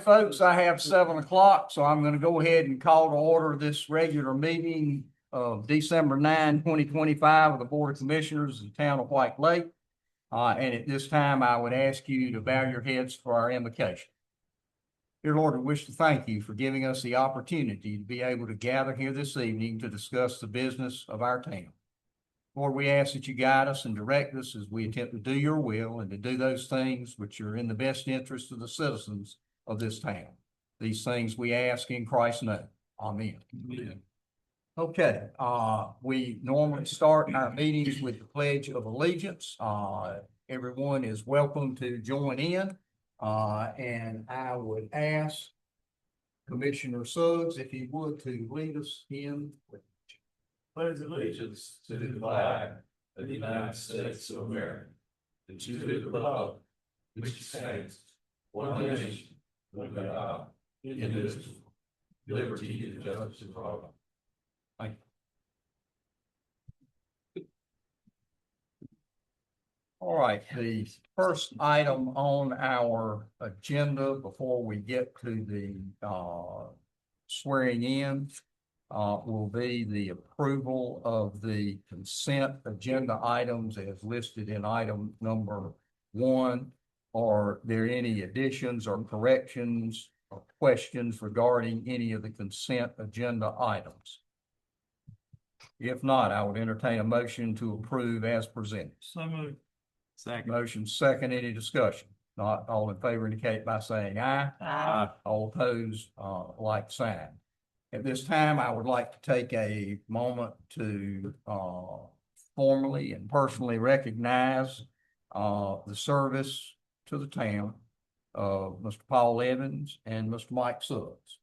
Folks, I have 7 o'clock, so I'm going to go ahead and call to order this regular meeting of December 9, 2025 of the Board of Commissioners of the Town of White Lake. And at this time, I would ask you to bow your heads for our invocation. Dear Lord, we wish to thank you for giving us the opportunity to be able to gather here this evening to discuss the business of our town. Lord, we ask that you guide us and direct us as we attempt to do your will and to do those things which are in the best interest of the citizens of this town. These things we ask in Christ's name. Amen. Amen. Okay, we normally start our meetings with the Pledge of Allegiance. Everyone is welcome to join in. And I would ask Commissioner Suggs, if he would, to lead us in with Pledge allegiance to the flag of the United States of America, and to the republic which stands one nation, under God, indivisible, liberty and justice for all. Thank you. All right, the first item on our agenda before we get to the swearing in will be the approval of the consent agenda items as listed in item number 1. Are there any additions or corrections or questions regarding any of the consent agenda items? If not, I would entertain a motion to approve as presented. So moved. Second. Motion second, any discussion? Not all in favor indicate by saying aye. Aye. All opposed, like sign. At this time, I would like to take a moment to formally and personally recognize the service to the town of Mr. Paul Evans and Mr. Mike Suggs.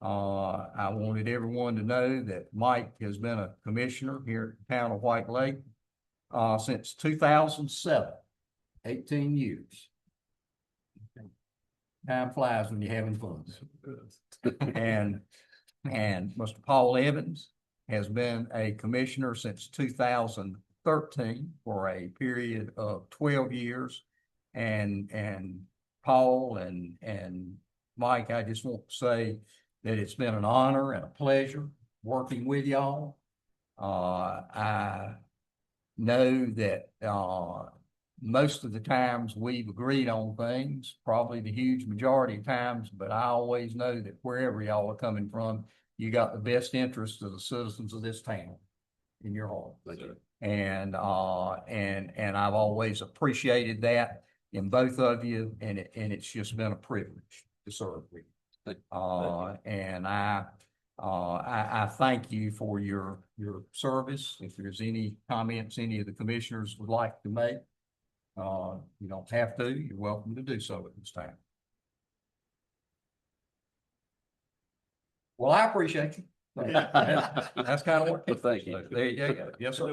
I wanted everyone to know that Mike has been a commissioner here at the town of White Lake since 2007, 18 years. Time flies when you're having fun. And Mr. Paul Evans has been a commissioner since 2013 for a period of 12 years. And Paul and Mike, I just want to say that it's been an honor and a pleasure working with y'all. I know that most of the times we've agreed on things, probably the huge majority of times, but I always know that wherever y'all are coming from, you got the best interest of the citizens of this town in your heart. Thank you. And I've always appreciated that in both of you, and it's just been a privilege to serve with you. And I thank you for your service. If there's any comments any of the commissioners would like to make, you don't have to. You're welcome to do so at this time. Well, I appreciate you. That's kind of what. Well, thank you. There you go. Yes, sir.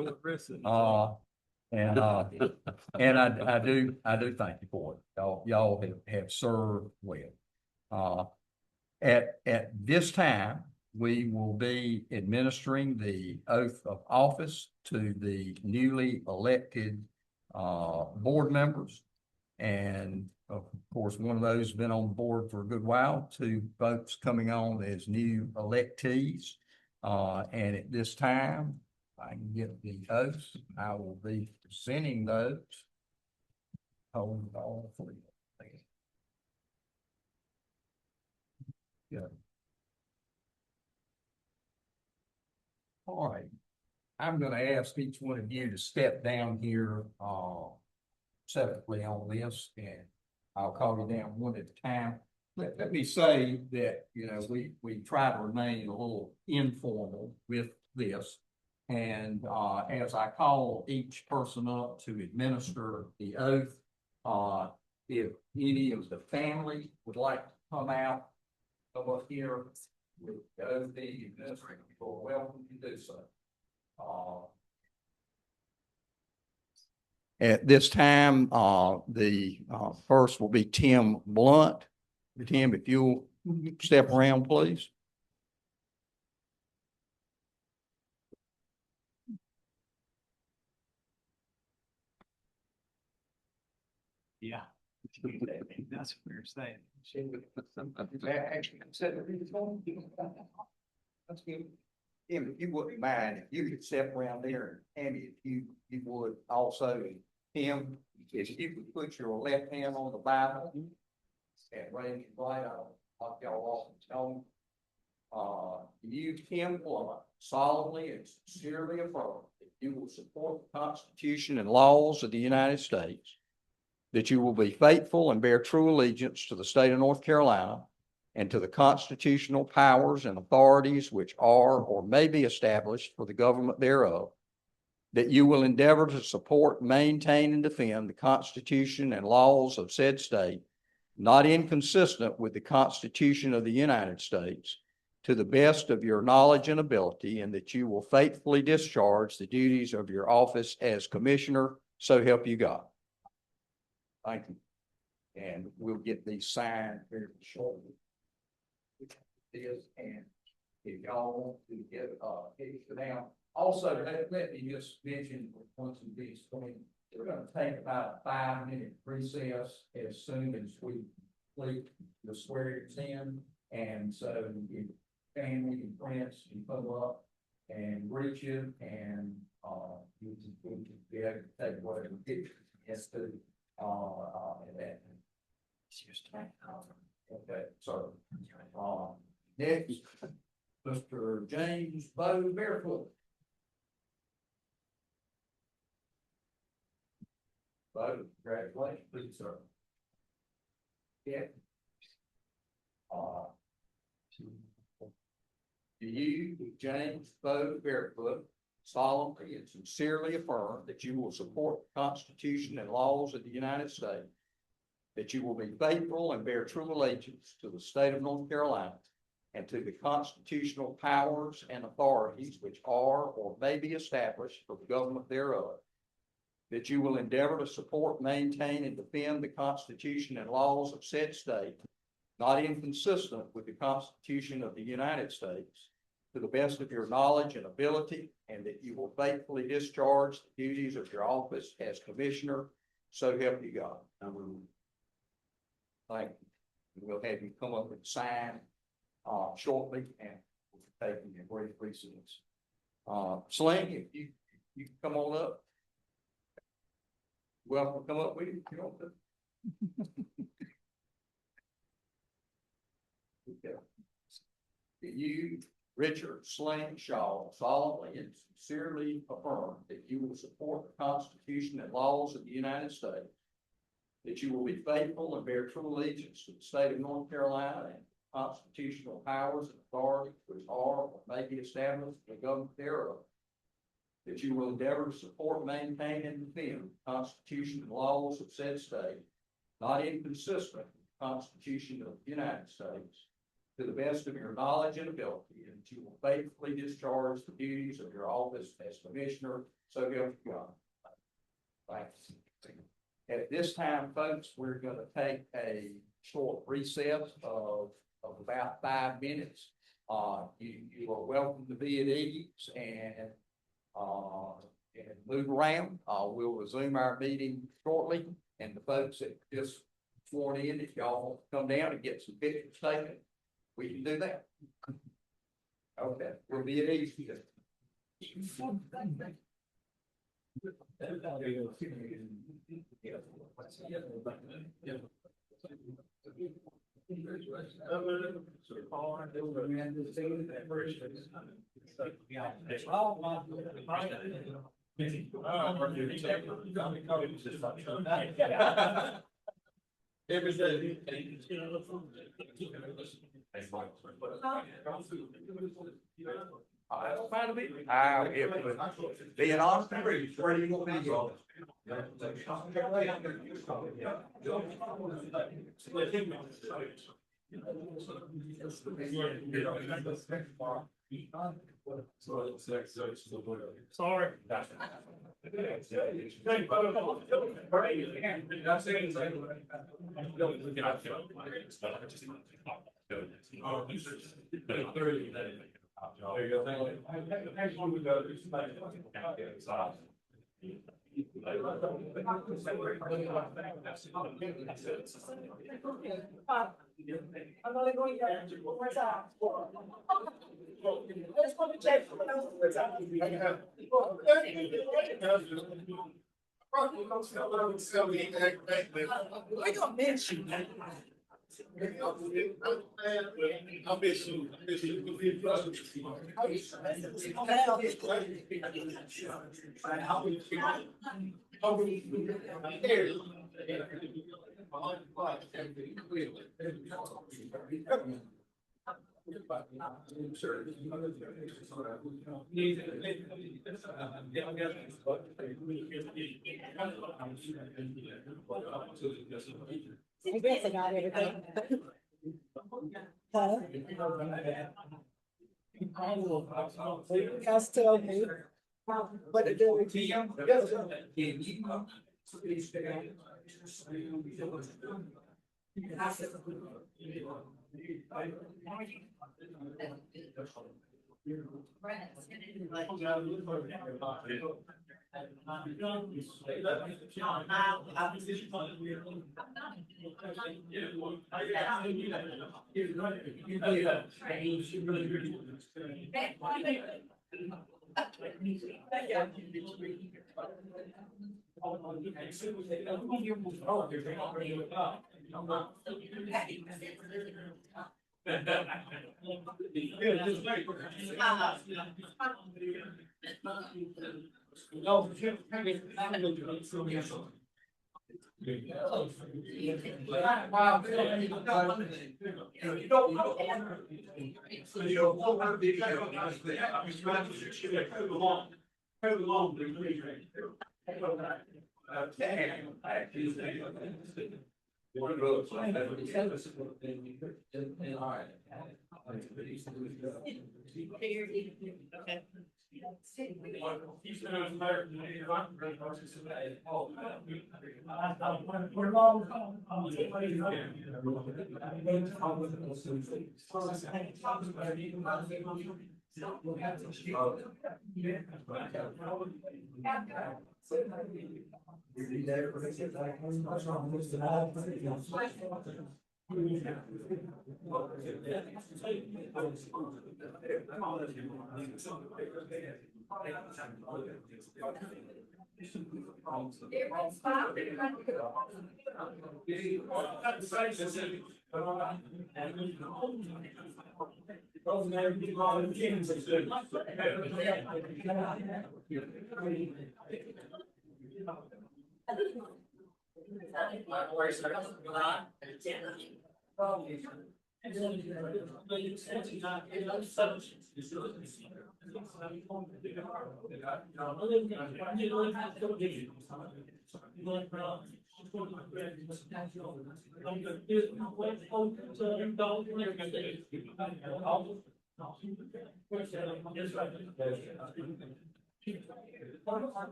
And I do thank you for it. Y'all have served well. At this time, we will be administering the oath of office to the newly elected board members. And of course, one of those has been on the board for a good while, 2 folks coming on as new electees. And at this time, I can get the oaths. I will be presenting those. Hold all 3. Good. All right. I'm going to ask each one of you to step down here separately on this, and I'll call you down one at a time. Let me say that, you know, we try to remain a little informal with this. And as I call each person up to administer the oath, if any of the family would like to come out, come up here with the oath being administered, you're welcome to do so. At this time, the first will be Tim Blount. Tim, if you'll step around, please. Yeah. That's what we were saying. That's good. Tim, if you wouldn't mind, if you could step around there and Tammy, if you would also, Tim, if you could put your left hand on the Bible and raise your right, I'll y'all off and tell you, Tim Blount, solemnly and sincerely affirm that you will support the Constitution and laws of the United States, that you will be faithful and bear true allegiance to the state of North Carolina and to the constitutional powers and authorities which are or may be established for the government thereof, that you will endeavor to support, maintain, and defend the Constitution and laws of said state, not inconsistent with the Constitution of the United States, to the best of your knowledge and ability, and that you will faithfully discharge the duties of your office as Commissioner, so help you God. Thank you. And we'll get these signed very shortly. This, and if y'all want to get it down. Also, let me just mention once of these points, we're going to take about a 5-minute recess as soon as we complete the swearings in. And so if family and friends can come up and greet you, and you can be able to take whatever pictures has to and that. Okay, so next, Mr. James Bo Barefoot. Bo, congratulations, please, sir. Yeah. Do you, James Bo Barefoot, solemnly and sincerely affirm that you will support the Constitution and laws of the United States, that you will be faithful and bear true allegiance to the state of North Carolina and to the constitutional powers and authorities which are or may be established for the government thereof, that you will endeavor to support, maintain, and defend the Constitution and laws of said state, not inconsistent with the Constitution of the United States, to the best of your knowledge and ability, and that you will faithfully discharge the duties of your office as Commissioner, so help you God. Thank you. We'll have you come up and sign shortly, and we'll take you in brief recess. Sling, if you come on up. Welcome, come up with you. You know, okay. You, Richard Sling Shaw, solemnly and sincerely affirm that you will support the Constitution and laws of the United States, that you will be faithful and bear true allegiance to the state of North Carolina and constitutional powers and authorities which are or may be established for the government thereof, that you will endeavor to support, maintain, and defend the Constitution and laws of said state, not inconsistent with the Constitution of the United States, to the best of your knowledge and ability, and that you will faithfully discharge the duties of your office as Commissioner, so help you God. Thanks. At this time, folks, we're going to take a short recess of about 5 minutes. You are welcome to be at ease and move around. We'll resume our meeting shortly, and the folks that just sworn in, if y'all want to come down and get some pictures taken, we can do that. Okay, we'll be at ease. I don't find it. Being honest, where do you want me to go? Sorry. I'm only going to one more time. I just want to check. We're gonna miss you. I'll miss you. I guess I got everything. Huh? You guys tell me what to do.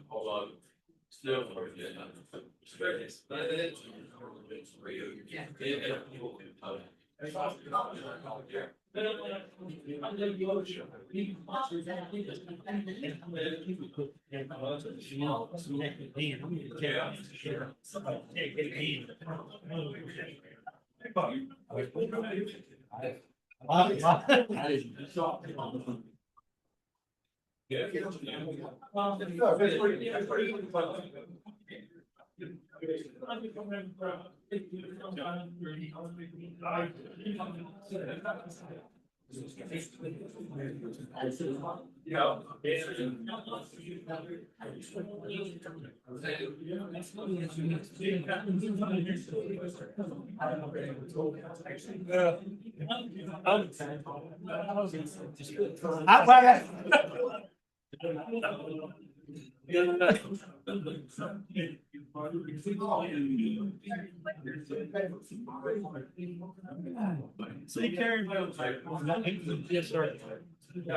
Hold on. Still. See Karen. Yes, sir.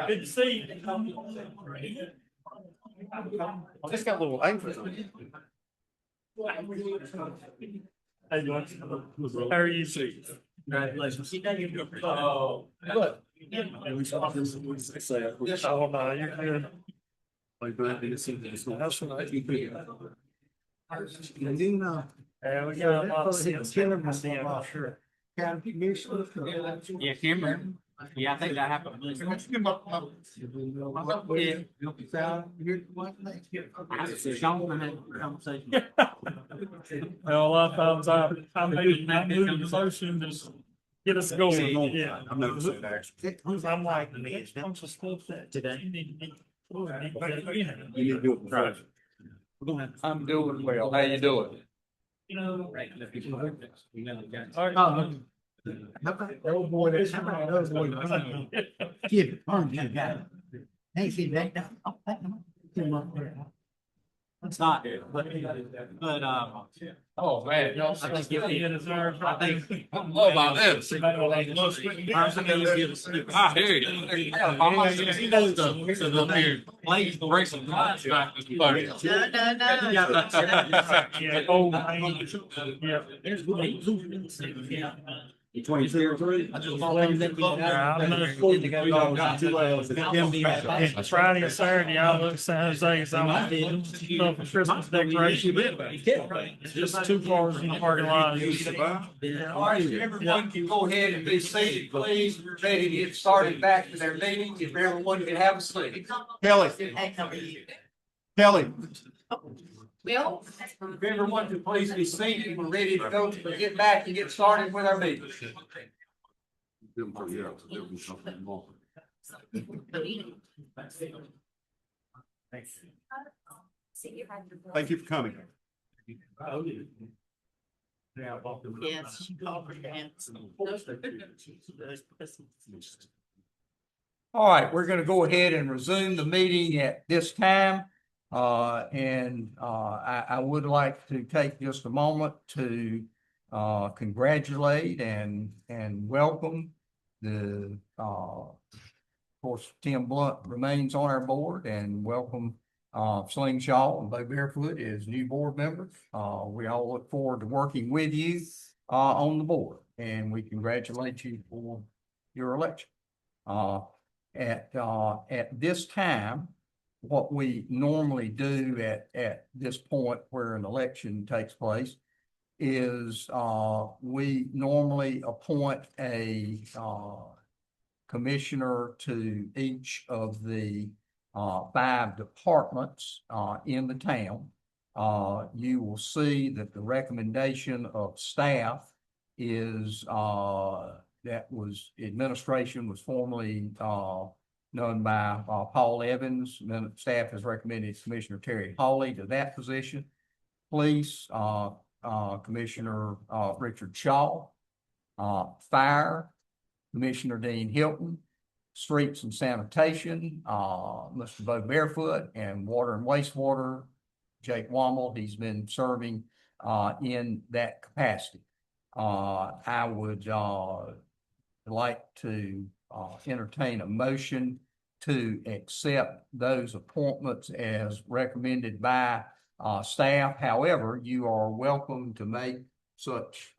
Good to see you. I just got a little angry. How are you? Congratulations. Oh. Look, Oh, no, you're good. That's right. Yeah, we got a lot of sense. Yeah, for sure. County commissioner. Yeah, Cameron. Yeah, I think that happened. Sean, I had a conversation. Well, a lot of times I made the motion to get us going. Yeah. I'm noticing actually. I'm like, I'm just supposed to today. You need to be. You need to do it right. I'm doing well. How you doing? You know. All right. Old boy, that's right, old boy. Give it, on you guy. Hey, see that? It's not, but, Oh, man. I think if he, I think. I don't know about this. I hear you. He knows the blades will break some lines back. No. Yeah, oh, yeah. Friday and Saturday, I look San Jose, so I'm for Christmas decoration. It's just two cars in the parking lot. All right, if everyone can go ahead and be seated, please. We're ready to get started back to their meeting. If everyone can have a seat. Kelly, Kelly, Bill? If everyone can please be seated, we're ready to go, to get back and get started with our meeting. thank you for coming. Yes, she called her dance. All right, we're going to go ahead and resume the meeting at this time. I would like to take just a moment to congratulate and welcome of course, Tim Blount remains on our board, and welcome Sling Shaw and Barefoot as new board members. We all look forward to working with you on the board, and we congratulate you for your election. At this time, what we normally do at this point where an election takes place is we normally appoint a commissioner to each of the 5 departments in the town. You will see that the recommendation of staff is administration was formerly done by Paul Evans. Then staff has recommended Commissioner Terry Hawley to that position. Police, Commissioner Richard Shaw. Fire, Commissioner Dean Hilton. Streets and Sanitation, Mr. Bo Barefoot, and Water and Wastewater, Jake Womble. He's been serving in that capacity. I would like to entertain a motion to accept those appointments as recommended by staff. However, you are welcome to make such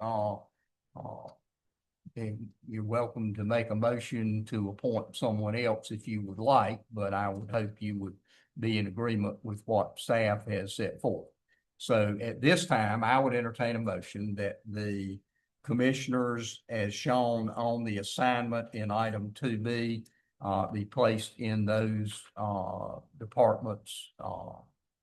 and you're welcome to make a motion to appoint someone else if you would like, but I would hope you would be in agreement with what staff has set forth. So at this time, I would entertain a motion that the commissioners, as shown on the assignment in item 2B, be placed in those departments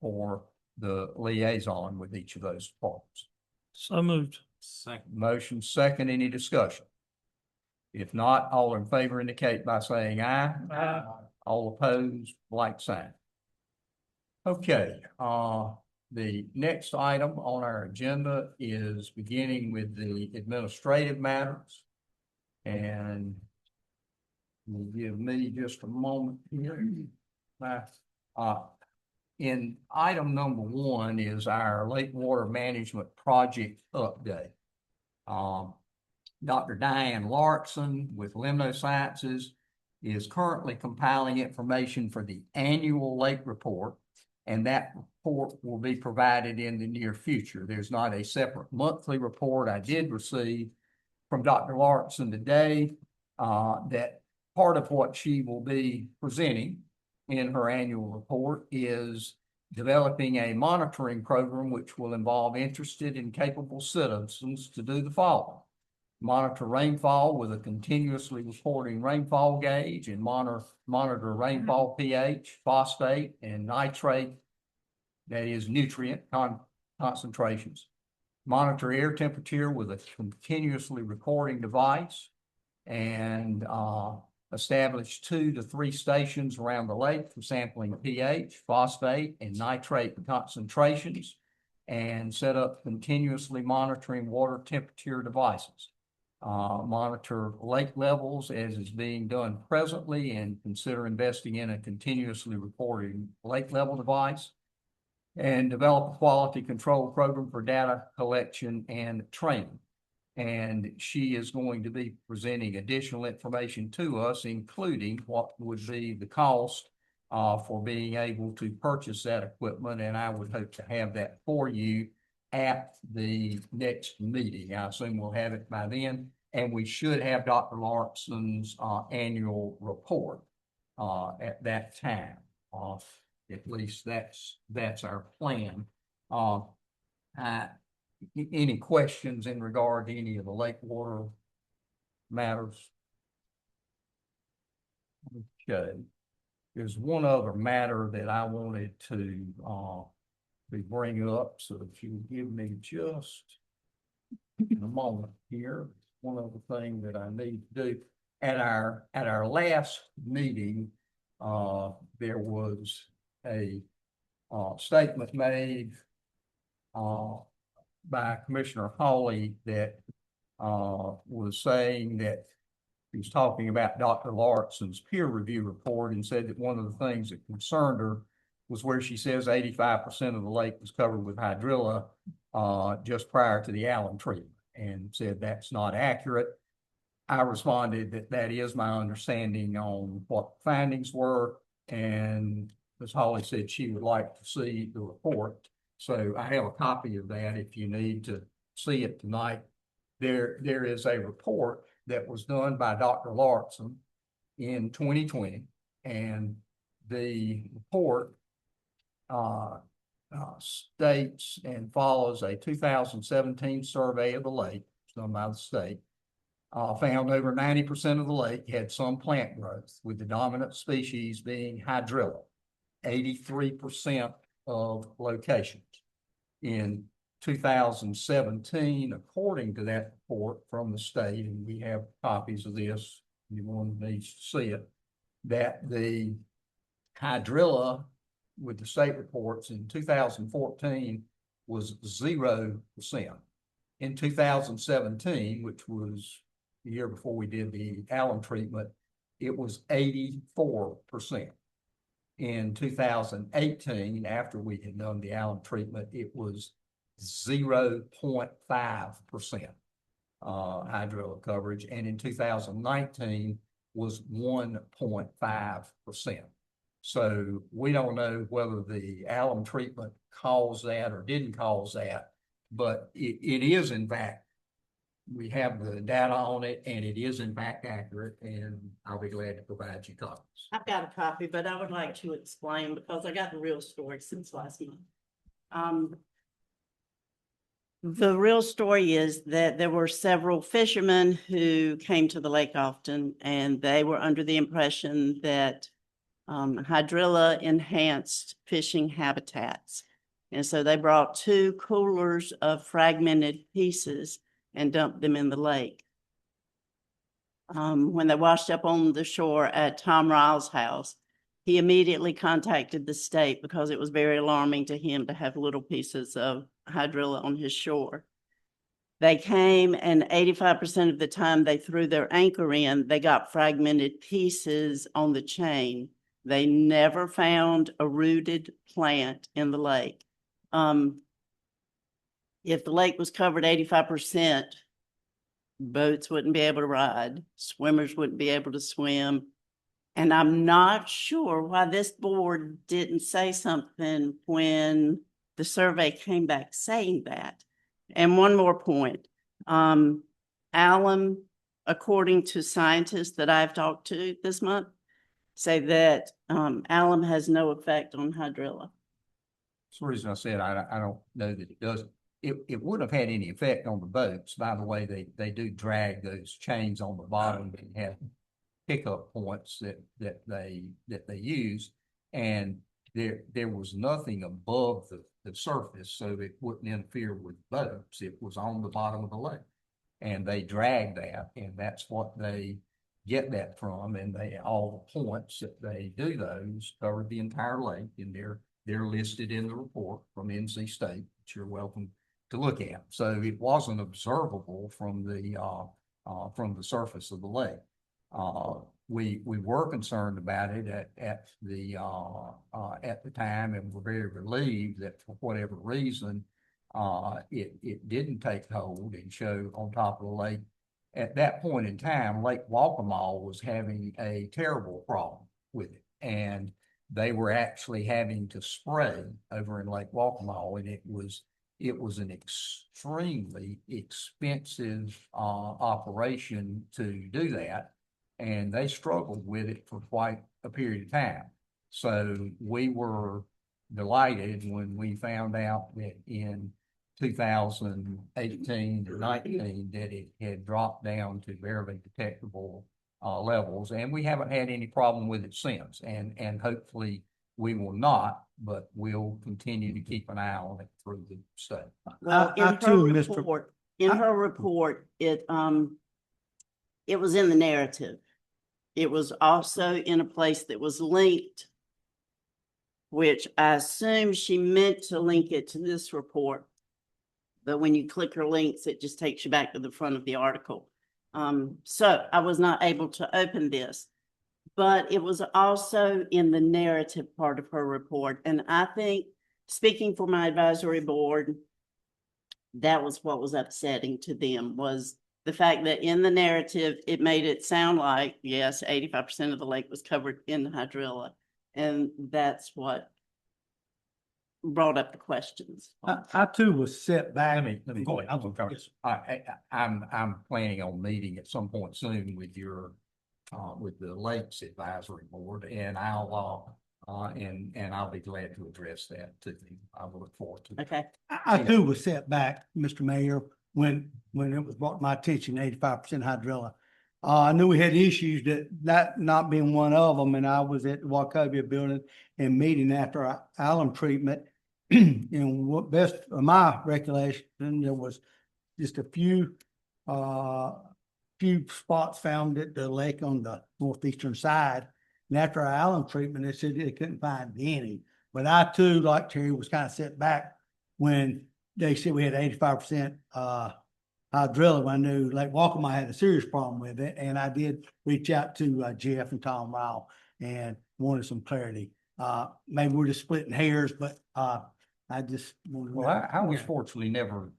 for the liaison with each of those departments. So moved. Second. Motion second, any discussion? If not, all in favor indicate by saying aye. Aye. All opposed, like sign. Okay, the next item on our agenda is beginning with the administrative matters. And will give me just a moment here. In item number 1 is our lake water management project update. Dr. Diane Larkson with Limno Sciences is currently compiling information for the annual lake report, and that report will be provided in the near future. There's not a separate monthly report. I did receive from Dr. Larkson today that part of what she will be presenting in her annual report is developing a monitoring program which will involve interested and capable citizens to do the following: monitor rainfall with a continuously reporting rainfall gauge and monitor rainfall pH, phosphate, and nitrate, that is nutrient concentrations. Monitor air temperature with a continuously recording device, and establish 2 to 3 stations around the lake for sampling pH, phosphate, and nitrate concentrations, and set up continuously monitoring water temperature devices. Monitor lake levels as is being done presently, and consider investing in a continuously recording lake level device, and develop a quality control program for data collection and training. And she is going to be presenting additional information to us, including what would be the cost for being able to purchase that equipment. And I would hope to have that for you at the next meeting. I assume we'll have it by then. And we should have Dr. Lawrenson's annual report at that time. At least that's our plan. Any questions in regard to any of the lake water matters? Okay. There's one other matter that I wanted to bring up, so if you give me just a moment here. One other thing that I need to do. At our last meeting, there was a statement made by Commissioner Hawley that was saying that he was talking about Dr. Lawrenson's peer review report, and said that one of the things that concerned her was where she says 85% of the lake was covered with hydrilla just prior to the alum treatment, and said that's not accurate. I responded that that is my understanding on what the findings were, and Ms. Hawley said she would like to see the report. So I have a copy of that if you need to see it tonight. There is a report that was done by Dr. Lawrenson in 2020, and the report states and follows a 2017 survey of the lake done by the state. Found over 90% of the lake had some plant growth, with the dominant species being hydrilla, 83% of locations. In 2017, according to that report from the state, and we have copies of this, anyone needs to see it, that the hydrilla with the state reports in 2014 was 0%. In 2017, which was the year before we did the alum treatment, it was 84%. In 2018, after we had done the alum treatment, it was 0.5% hydrilla coverage, and in 2019 was 1.5%. So we don't know whether the alum treatment caused that or didn't cause that, but it is in fact, we have the data on it, and it is in fact accurate, and I'll be glad to provide you copies. I've got a copy, but I would like to explain, because I got the real story since last month. The real story is that there were several fishermen who came to the lake often, and they were under the impression that hydrilla enhanced fishing habitats. And so they brought 2 coolers of fragmented pieces and dumped them in the lake. When they washed up on the shore at Tom Riles' house, he immediately contacted the state because it was very alarming to him to have little pieces of hydrilla on his shore. They came, and 85% of the time they threw their anchor in, they got fragmented pieces on the chain. They never found a rooted plant in the lake. If the lake was covered 85%, boats wouldn't be able to ride, swimmers wouldn't be able to swim. And I'm not sure why this board didn't say something when the survey came back saying that. And one more point, alum according to scientists that I've talked to this month, say that alum has no effect on hydrilla. That's the reason I said I don't know that it doesn't. It wouldn't have had any effect on the boats. By the way, they do drag those chains on the bottom and have pickup points that they use. And there was nothing above the surface, so it wouldn't interfere with boats. It was on the bottom of the lake. And they drag that, and that's what they get that from. And all the points that they do those cover the entire lake, and they're listed in the report from NC State, which you're welcome to look at. So it wasn't observable from the surface of the lake. We were concerned about it at the time, and we're very relieved that for whatever reason, it didn't take hold and show on top of the lake. At that point in time, Lake Womble was having a terrible problem with it, and they were actually having to spray over in Lake Womble, and it was an extremely expensive operation to do that, and they struggled with it for quite a period of time. So we were delighted when we found out that in 2018 or 19 that it had dropped down to barely detectable levels, and we haven't had any problem with it since, and hopefully we will not, but we'll continue to keep an eye on it through the study. Well, I in her too, Mr. report, it was in the narrative. It was also in a place that was linked, which I assume she meant to link it to this report. But when you click her links, it just takes you back to the front of the article. So I was not able to open this, but it was also in the narrative part of her report. And I think, speaking for my advisory board, that was what was upsetting to them, was the fact that in the narrative, it made it sound like, yes, 85% of the lake was covered in the hydrilla. And that's what brought up the questions. I too was set back. Let me go ahead. I'm planning on meeting at some point soon with with the Lakes Advisory Board, and I'll be glad to address that to them. I will look forward to it. Okay. I too was set back, Mr. Mayor, when it was brought to my attention, 85% hydrilla. I knew we had issues that not being one of them, and I was at the Wachovia building and meeting after our alum treatment. And what best of my recollection, there was just a few spots found at the lake on the northeastern side. And after our alum treatment, they said they couldn't find any. But I too, like Terry, was kind of set back when they said we had 85% hydrilla. When I knew Lake Womble had a serious problem with it, and I did reach out to Jeff and Tom Ryle and wanted some clarity. Maybe we're just splitting hairs, but I just wanted to. Well, ours fortunately never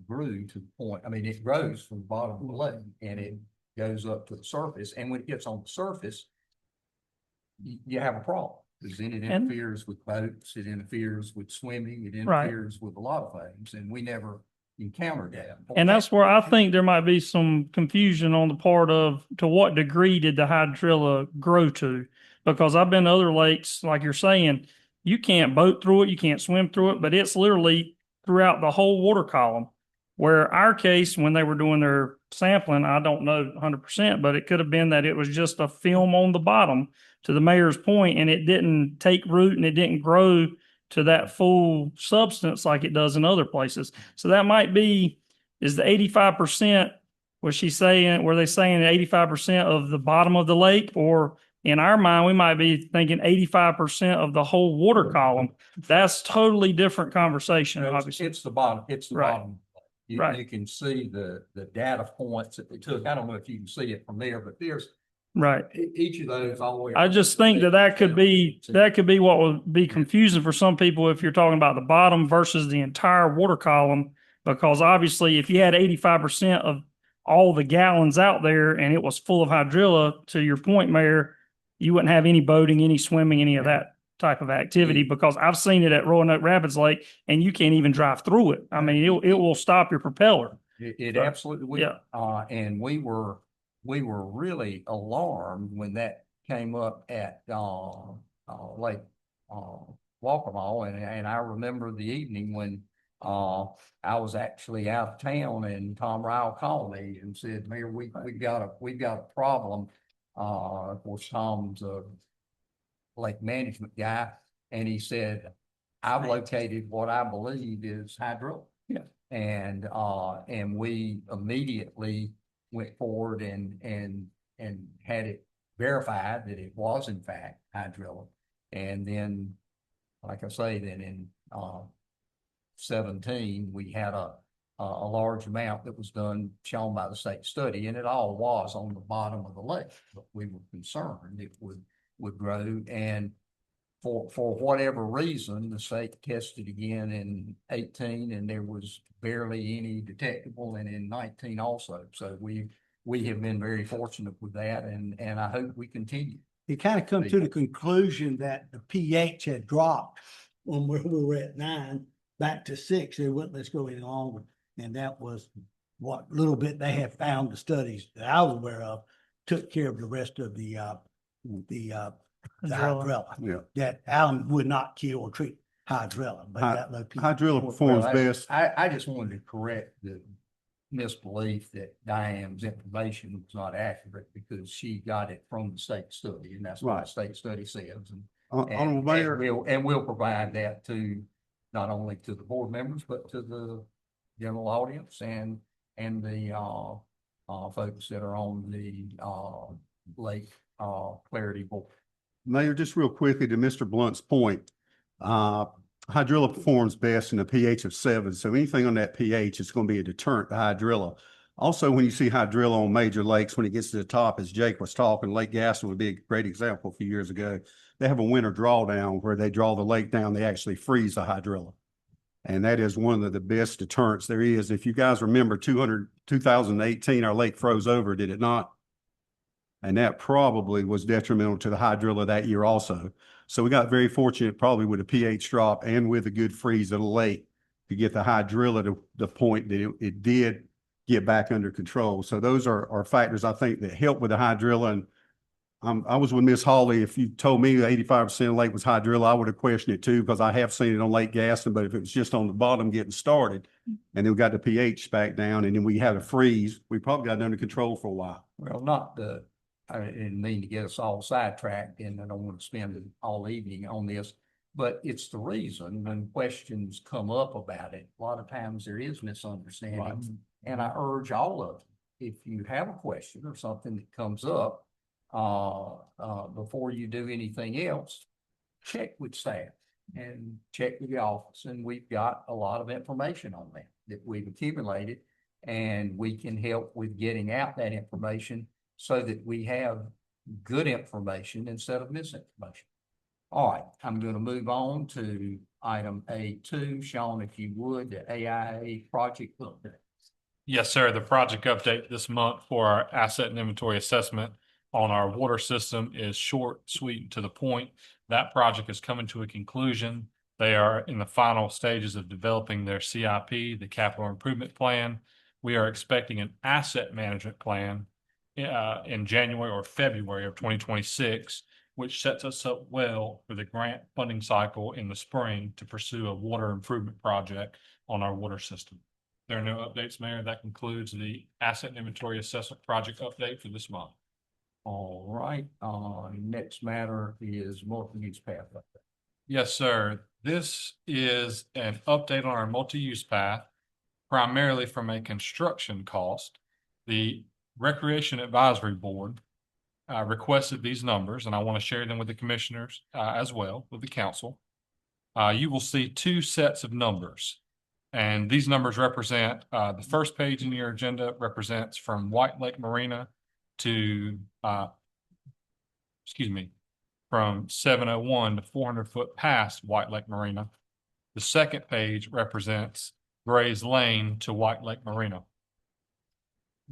grew to the point. I mean, it grows from the bottom of the lake and it goes up to the surface. And when it gets on the surface, you have a problem, because then it interferes with boats, it interferes with swimming, it interferes with a lot of things, and we never encountered that. And that's where I think there might be some confusion on the part of, to what degree did the hydrilla grow to? Because I've been to other lakes, like you're saying, you can't boat through it, you can't swim through it, but it's literally throughout the whole water column. Where our case, when they were doing their sampling, I don't know 100%, but it could have been that it was just a film on the bottom, to the mayor's point, and it didn't take root and it didn't grow to that full substance like it does in other places. So that might be, is the 85%, was she saying, were they saying 85% of the bottom of the lake? Or in our mind, we might be thinking 85% of the whole water column. That's totally different conversation, obviously. It's the bottom, Right. bottom. You Right. can see the data points that they took. I don't know if you can see it from there, but there's Right. each of those all the way. I just think that could be what would be confusing for some people if you're talking about the bottom versus the entire water column, because obviously if you had 85% of all the gallons out there and it was full of hydrilla, to your point, Mayor, you wouldn't have any boating, any swimming, any of that type of activity, because I've seen it at Roanoke Rapids Lake and you can't even drive through it. I mean, it will stop your propeller. It absolutely will. Yeah. And we were we were really alarmed when that came up at, Lake, Walkable. And I remember the evening when, I was actually out of town and Tom Ryle called me and said, Mayor, we've got a problem. Of course, Tom's a lake management guy, and he said, I've located what I believe is hydro. Yeah. And we immediately went forward and had it verified that it was in fact hydrilla. And then, like I say, then in, 17, we had a large amount that was done, shown by the state study, and it all was on the bottom of the lake. But we were concerned it would grow, and for whatever reason, the state tested again in 18, and there was barely any detectable, and in 19 also. So we have been very fortunate with that, and I hope we continue. It kind of come to the conclusion that the pH had dropped when we were at 9 back to 6. They wouldn't let us go any longer. And that was what little bit they have found, the studies that I was aware of took care of the rest of the hydrilla. Yeah. That Allen would not kill or treat hydrilla, but that low pH. Hydrilla performs Well, best. I just wanted to correct the misbelief that Diane's information was not accurate, because she got it from the state study, and that's what the Right. state study says. Honorable Mayor, We'll provide that to, not only to the board members, but to the general audience and the folks that are on the Lake Clarity Board. Mayor, just real quickly to Mr. Blount's point, hydrilla performs best in a pH of 7. So anything on that pH is going to be a deterrent to hydrilla. Also, when you see hydrilla on major lakes, when it gets to the top, as Jake was talking, Lake Gaston would be a great example a few years ago. They have a winter drawdown where they draw the lake down, they actually freeze the hydrilla. And that is one of the best deterrents there is. If you guys remember 2018, our lake froze over, did it not? And that probably was detrimental to the hydrilla that year also. So we got very fortunate probably with a pH drop and with a good freeze of the lake to get the hydrilla to the point that it did get back under control. So those are factors I think that help with the hydrilla. And I was with Miss Hawley. If you told me 85% of the lake was hydrilla, I would have questioned it too, because I have seen it on Lake Gaston. But if it was just on the bottom getting started and then we got the pH back down and then we had a freeze, we probably got it under control for a while. Well, I didn't mean to get us all sidetracked, and I don't want to spend all evening on this, but it's the reason when questions come up about it, a lot of times there is misunderstanding. Right. And I urge all of you, if you have a question or something that comes up, before you do anything else, check with staff and check with the office. And we've got a lot of information on that we've accumulated, and we can help with getting out that information so that we have good information instead of misinformation. All right, I'm going to move on to item A2. Sean, if you would, the AIA project update. Yes, sir. The project update this month for our asset and inventory assessment on our water system is short, sweet, and to the point. That project is coming to a conclusion. They are in the final stages of developing their CIP, the capital improvement plan. We are expecting an asset management plan in January or February of 2026, which sets us up well for the grant funding cycle in the spring to pursue a water improvement project on our water system. There are no updates, Mayor. That concludes the asset inventory assessment project update for this month. All right, next matter is multi-use path update. Yes, sir. This is an update on our multi-use path, primarily from a construction cost. The Recreation Advisory Board requested these numbers, and I want to share them with the commissioners as well with the council. You will see two sets of numbers, and these numbers represent the first page in your agenda represents from White Lake Marina to from 701 to 400 foot past White Lake Marina. The second page represents Gray's Lane to White Lake Marina.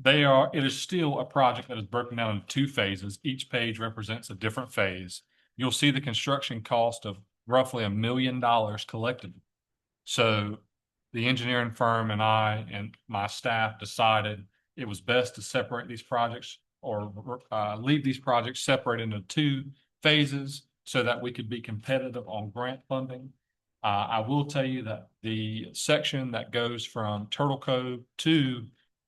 It is still a project that is broken down into two phases. Each page represents a different phase. You'll see the construction cost of roughly $1 million collectively. So the engineering firm and I and my staff decided it was best to separate these projects leave these projects separate into two phases so that we could be competitive on grant funding. I will tell you that the section that goes from Turtle Cove to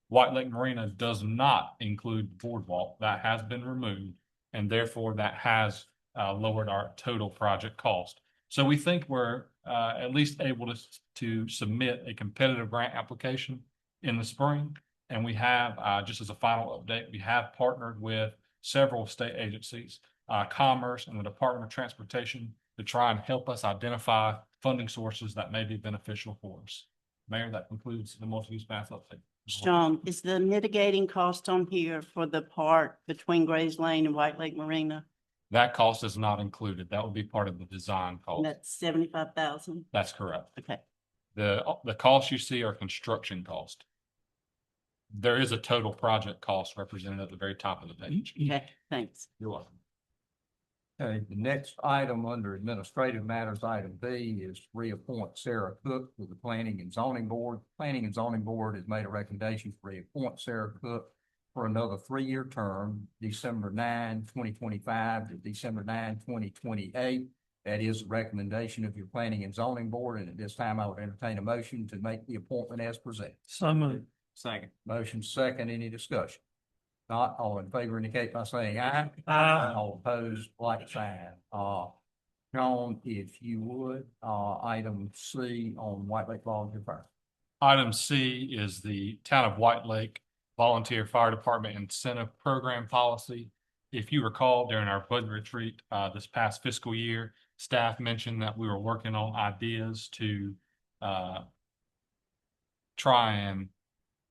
White Lake Marina does not include boardwalk. That has been removed, and therefore that has lowered our total project cost. So we think we're at least able to submit a competitive grant application in the spring. And we have, just as a final update, we have partnered with several state agencies, Commerce and the Department of Transportation, to try and help us identify funding sources that may be beneficial for us. Mayor, that concludes the multi-use path update. Sean, is the mitigating cost on here for the part between Grays Lane and White Lake Marina? That cost is not included. That would be part of the design cost. That's 75,000. That's correct. Okay. The costs you see are construction cost. There is a total project cost represented at the very top of the page. Okay, thanks. You're welcome. Okay, the next item under administrative matters, item B, is reappoint Sarah Cook to the Planning and Zoning Board. Planning and Zoning Board has made a recommendation to reappoint Sarah Cook for another 3-year term, December 9, 2025 to December 9, 2028. That is the recommendation of your Planning and Zoning Board, and at this time I would entertain a motion to make the appointment as presented. So moved. Second. Motion second, any discussion? Not all in favor indicate by saying aye. Aye. All opposed, like sign. John, if you would, item C on White Lake Volunteer Fire. Item C is the Town of White Lake Volunteer Fire Department Incentive Program Policy. If you recall, during our budget retreat this past fiscal year, staff mentioned that we were working on ideas to try and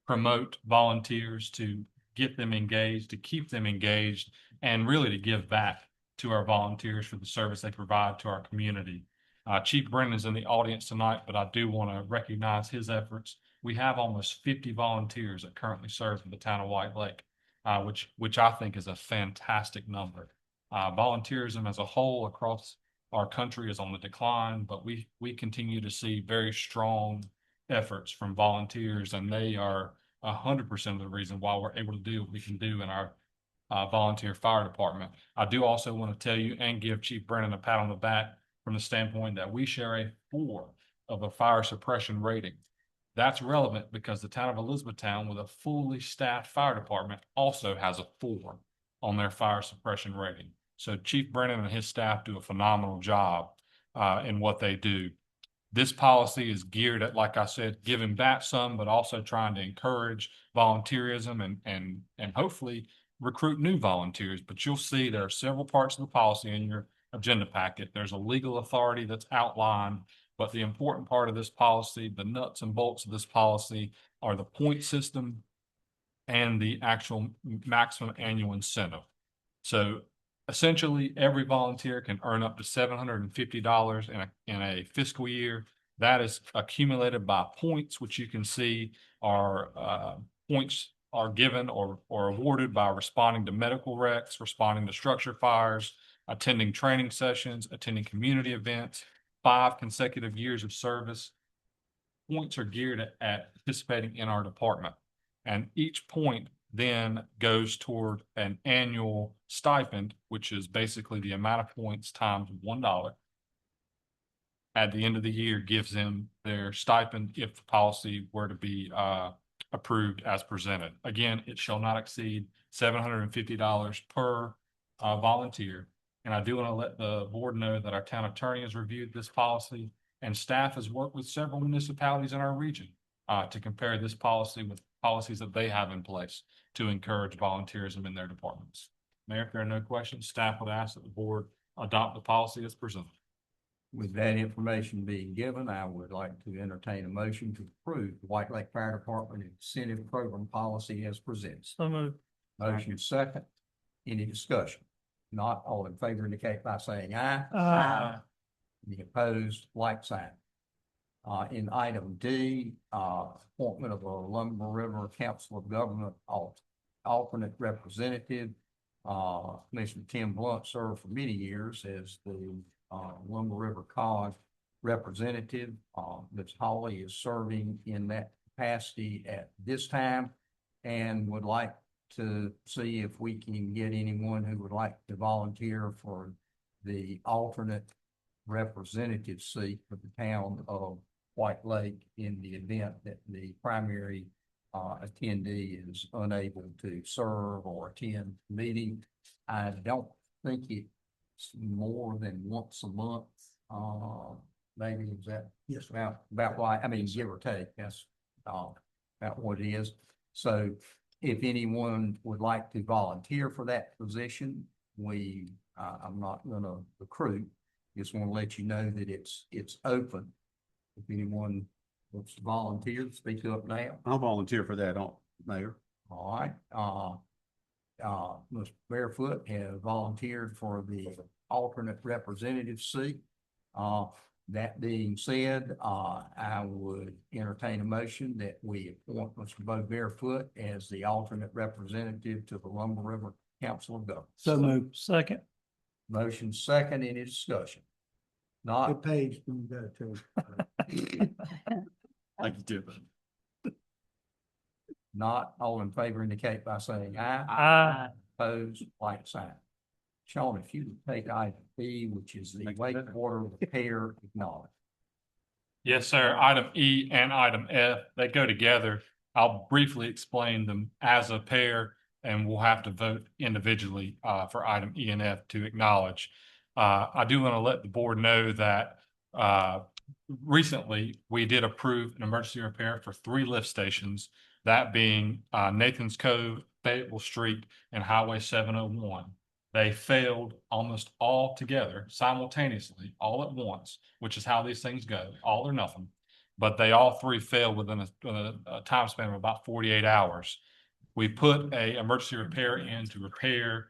promote volunteers, to get them engaged, to keep them engaged, and really to give back to our volunteers for the service they provide to our community. Chief Brennan is in the audience tonight, but I do want to recognize his efforts. We have almost 50 volunteers that currently serve in the town of White Lake, which I think is a fantastic number. Volunteerism as a whole across our country is on the decline, but we continue to see very strong efforts from volunteers, and they are 100% of the reason why we're able to do what we can do in our volunteer fire department. I do also want to tell you and give Chief Brennan a pat on the back from the standpoint that we share a 4 of a fire suppression rating. That's relevant because the town of Elizabethtown, with a fully staffed fire department, also has a 4 on their fire suppression rating. So Chief Brennan and his staff do a phenomenal job in what they do. This policy is geared at, like I said, giving back some, but also trying to encourage volunteerism and hopefully recruit new volunteers. But you'll see there are several parts of the policy in your agenda packet. There's a legal authority that's outlined, but the important part of this policy, the nuts and bolts of this policy, are the point system and the actual maximum annual incentive. So essentially, every volunteer can earn up to $750 in a fiscal year. That is accumulated by points, which you can see are points are given or awarded by responding to medical wrecks, responding to structure fires, attending training sessions, attending community events, 5 consecutive years of service. Points are geared at participating in our department, and each point then goes toward an annual stipend, which is basically the amount of points times $1. At the end of the year, gives them their stipend if the policy were to be approved as presented. Again, it shall not exceed $750 per volunteer. And I do want to let the board know that our town attorney has reviewed this policy, and staff has worked with several municipalities in our region to compare this policy with policies that they have in place to encourage volunteerism in their departments. Mayor, if there are no questions, staff would ask that the board adopt the policy as presented. With that information being given, I would like to entertain a motion to approve the White Lake Fire Department Incentive Program Policy as presented. So moved. Motion second. Any discussion? Not all in favor indicate by saying aye. Aye. Any opposed, like sign. In item D, appointment of a Lumber River Council of Government alternate representative. Commissioner Tim Blount served for many years as the Lumber River COG representative. Ms. Hawley is serving in that capacity at this time and would like to see if we can get anyone who would like to volunteer for the alternate representative seat for the town of White Lake in the event that the primary attendee is unable to serve or attend the meeting. I don't think it's more than once a month. Maybe is that Yes, about why, I mean, give or take, that's about what it is. So if anyone would like to volunteer for that position, I'm not gonna recruit. Just want to let you know that it's open. If anyone wants to volunteer, speak up now. I'll volunteer for that, Mayor. All right, Mr. Barefoot has volunteered for the alternate representative seat. That being said, I would entertain a motion that we appoint Mr. Bo Barefoot as the alternate representative to the Womble River Council of Governments. so moved. Second. Motion second, any discussion? Not, Good page when you go to. Thank you, Tim. not all in favor indicate by saying aye. Aye. Opposed, like sign. Sean, if you would take item B, which is the wastewater repair acknowledgement. Yes, sir. Item E and item F, they go together. I'll briefly explain them as a pair, and we'll have to vote individually for item E and F to acknowledge. I do want to let the board know that recently we did approve an emergency repair for 3 lift stations, that being Nathan's Cove, Fayetteville Street, and Highway 701. They failed almost all together simultaneously, all at once, which is how these things go, all or nothing. But they all 3 failed within a time span of about 48 hours. We put a emergency repair in to repair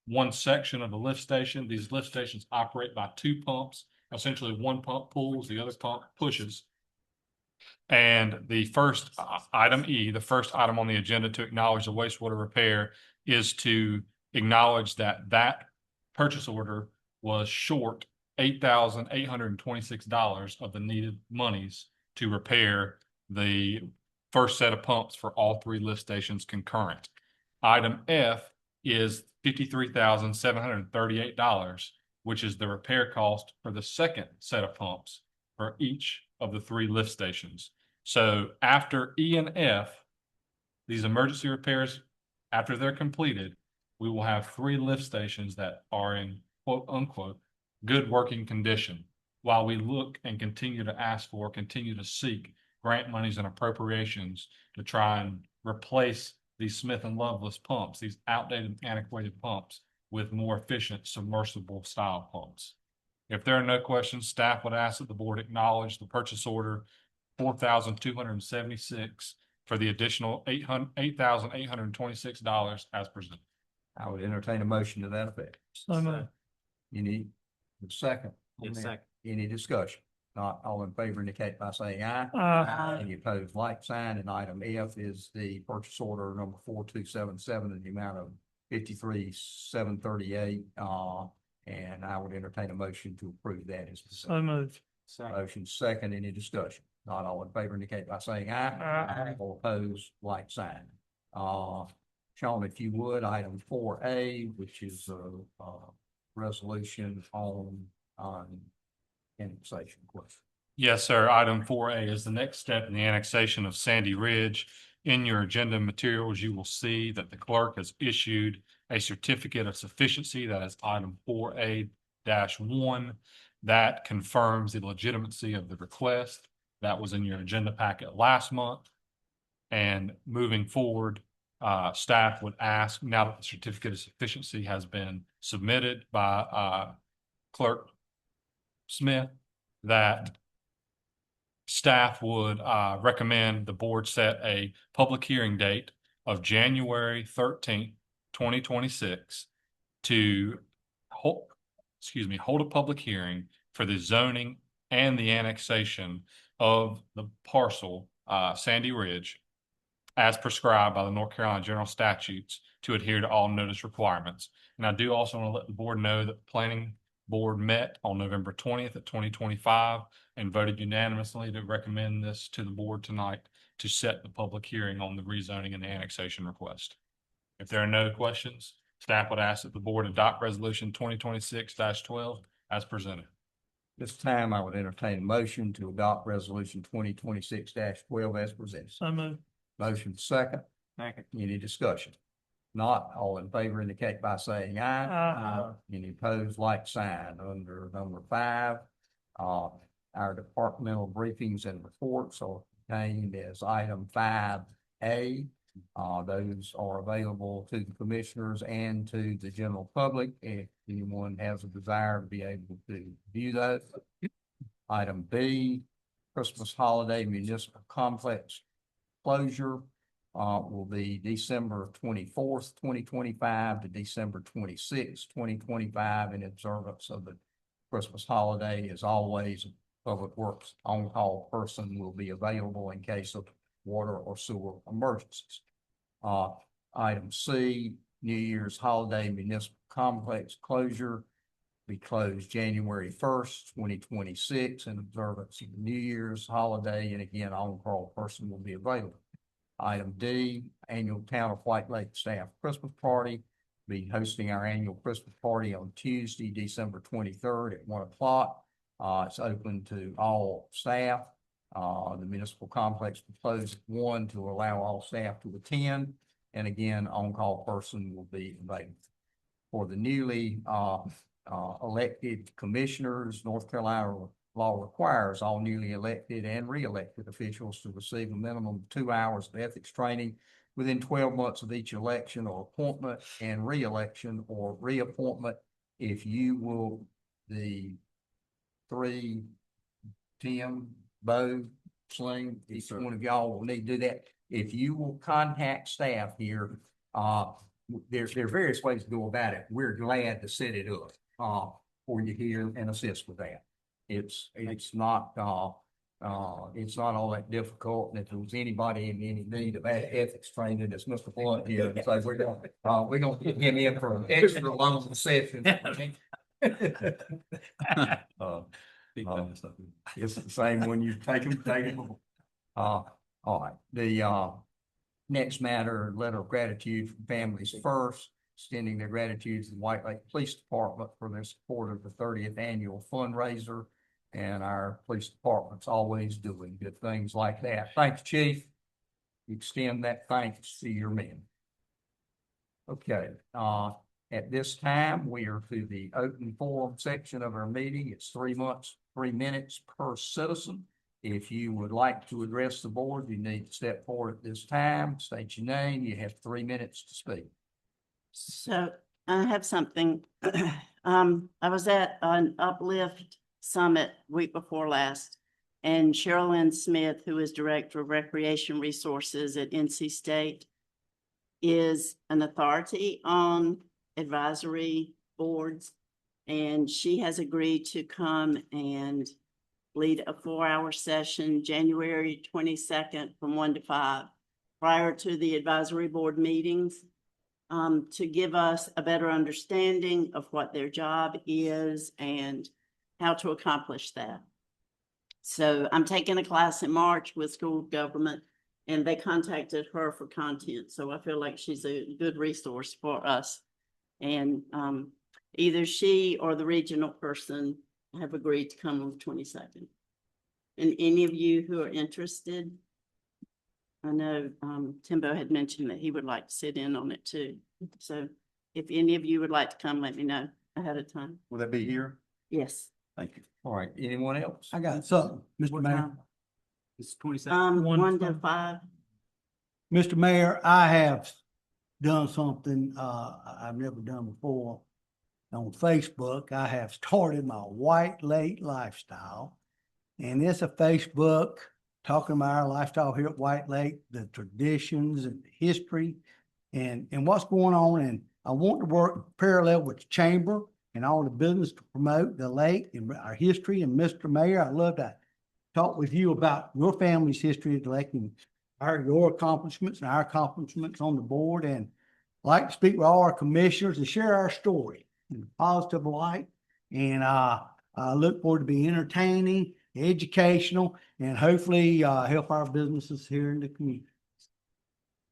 one section of the lift station. These lift stations operate by 2 pumps. Essentially, one pump pulls, the other pump pushes. And the first item E, the first item on the agenda to acknowledge the wastewater repair, is to acknowledge that purchase order was short $8,826 of the needed monies to repair the first set of pumps for all 3 lift stations concurrent. Item F is $53,738, which is the repair cost for the second set of pumps for each of the 3 lift stations. So after E and F, these emergency repairs, after they're completed, we will have 3 lift stations that are in quote unquote good working condition, while we look and continue to seek grant monies and appropriations to try and replace these Smith and Loveless pumps, these outdated, antiquated pumps, with more efficient submersible style pumps. If there are no questions, staff would ask that the board acknowledge the purchase order 4,276 for the additional $8,826 as presented. I would entertain a motion to that effect. So moved. You need a second? Yes, second. Any discussion? Not all in favor indicate by saying aye. Aye. Any opposed, like sign, and item F is the purchase order number 4277 in the amount of 53,738. And I would entertain a motion to approve that as So moved. motion second, any discussion? Not all in favor indicate by saying aye. Aye. All opposed, like sign. Sean, if you would, item 4A, which is a resolution on annexation question. Yes, sir. Item 4A is the next step in the annexation of Sandy Ridge. In your agenda materials, you will see that the clerk has issued a certificate of sufficiency. That is item 4A-1. That confirms the legitimacy of the request. That was in your agenda packet last month. And moving forward, staff would ask, now that the certificate of sufficiency has been submitted by Clerk Smith, that staff would recommend the board set a public hearing date of January 13th, 2026 to hold a public hearing for the zoning and the annexation of the parcel Sandy Ridge as prescribed by the North Carolina General Statutes to adhere to all notice requirements. And I do also want to let the board know that the planning board met on November 20th of 2025 and voted unanimously to recommend this to the board tonight to set the public hearing on the rezoning and the annexation request. If there are no questions, staff would ask that the board adopt resolution 2026-12 as presented. This time I would entertain a motion to adopt resolution 2026-12 as presented. So moved. Motion second. Second. Any discussion? Not all in favor indicate by saying aye. Aye. Any opposed, like sign. Under number 5, our departmental briefings and reports are contained as item 5A. Those are available to the commissioners and to the general public if anyone has a desire to be able to view those. Item B, Christmas holiday municipal complex closure will be December 24th, 2025 to December 26th, 2025 in observance of the Christmas holiday. As always, Public Works on-call person will be available in case of water or sewer emergencies. Item C, New Year's holiday municipal complex closure be closed January 1st, 2026 in observance of the New Year's holiday, and again, on-call person will be available. Item D, annual Town of White Lake staff Christmas party. Be hosting our annual Christmas party on Tuesday, December 23rd at 1 o'clock. It's open to all staff. The municipal complex will close at 1 to allow all staff to attend. And again, on-call person will be available. For the newly elected commissioners, North Carolina law requires all newly elected and re-elected officials to receive a minimum of 2 hours of ethics training within 12 months of each election or appointment and re-election or reappointment. If you will, the 3, Tim, Bo, Sling, each one of y'all will need to do that. If you will contact staff here, there are various ways to go about it. We're glad to set it up for you here and assist with that. It's not all that difficult. And if there was anybody in any need of ethics training, it's Mr. Blount here. So we're gonna get him in for an extra long session. It's the same when you take them. All right. The next matter, letter of gratitude from Families First, extending their gratitude to the White Lake Police Department for their support of the 30th annual fundraiser. And our police department's always doing good things like that. Thanks, Chief. Extend that thanks to your men. Okay. At this time, we are to the open forum section of our meeting. It's 3 minutes per citizen. If you would like to address the board, you need to step forward at this time, state your name. You have 3 minutes to speak. So I have something. I was at an Uplift Summit week before last, and Sherilyn Smith, who is Director of Recreation Resources at NC State, is an authority on advisory boards, and she has agreed to come and lead a 4-hour session January 22nd from 1 to 5 prior to the advisory board meetings, to give us a better understanding of what their job is and how to accomplish that. So I'm taking a class in March with school government, and they contacted her for content. So I feel like she's a good resource for us. And either she or the regional person have agreed to come on the 22nd. And any of you who are interested, I know Timbo had mentioned that he would like to sit in on it too. So if any of you would like to come, let me know ahead of time. Will that be here? Yes. Thank you. All right. Anyone else? I got something, Mr. Mayor. It's 27. 1 to 5. Mr. Mayor, I have done something I've never done before. On Facebook, I have started my White Lake lifestyle. And it's a Facebook talking about our lifestyle here at White Lake, the traditions and the history and what's going on. And I want to work parallel with the chamber and all the business to promote the lake and our history. And Mr. Mayor, I'd love to talk with you about your family's history of the lake and your accomplishments and our accomplishments on the board. And I'd like to speak with all our commissioners and share our story in a positive light. And I look forward to being entertaining, educational, and hopefully help our businesses here in the community.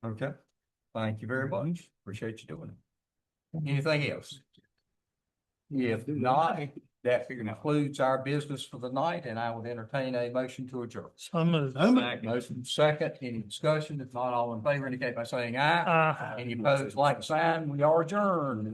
Okay. Thank you very much. Appreciate you doing it. Anything else? If not, that concludes our business for the night, and I would entertain a motion to adjourn. So moved. Motion second, any discussion? If not, all in favor indicate by saying aye. Aye. Any opposed, like sign, we are adjourned.